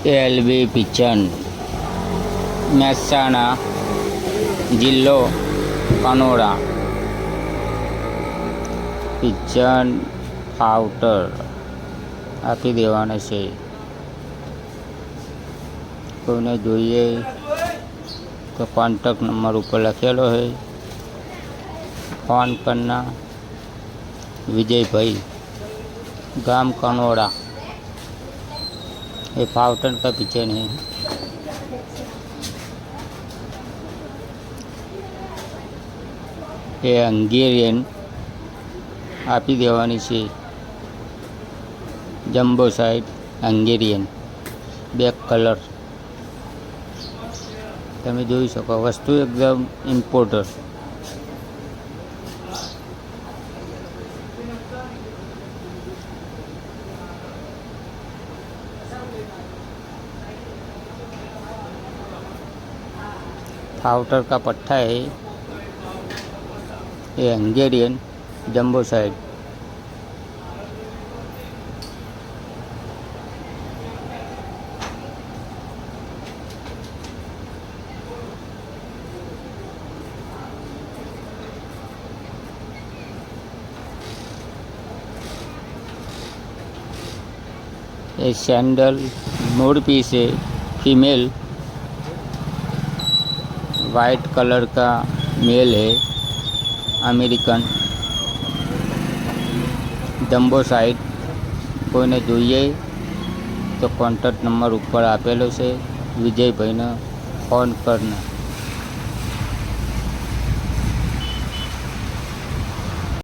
LB kitchen, Mehsana જિલ્લો Kanoda. Kitchen powder આપી દેવાનો છે. કોઈને જોઈએ તો કોન્ટેક્ટ નંબર ઉપર લખેલો છે, ફોન કરના. विजय गाम कनोड़ा. ये फाउंटेन का किचन है. ये हंगेरियन आपी देवानी छे. जम्बो साइड हंगेरियन ब्लैक कलर तमे जोई शको. वस्तु एकदम इम्पोर्टर. पाउडर का पट्टा है. ये हंगेरियन जम्बो साइड. ये सैंडल मोड़ पीस है, फीमेल. वाइट कलर का मेल है, अमेरिकन. जम्बो साइड. कोईने जोईए तो कॉन्टेक्ट नंबर ऊपर आपेलो छे. विजय भाई ने फोन करना.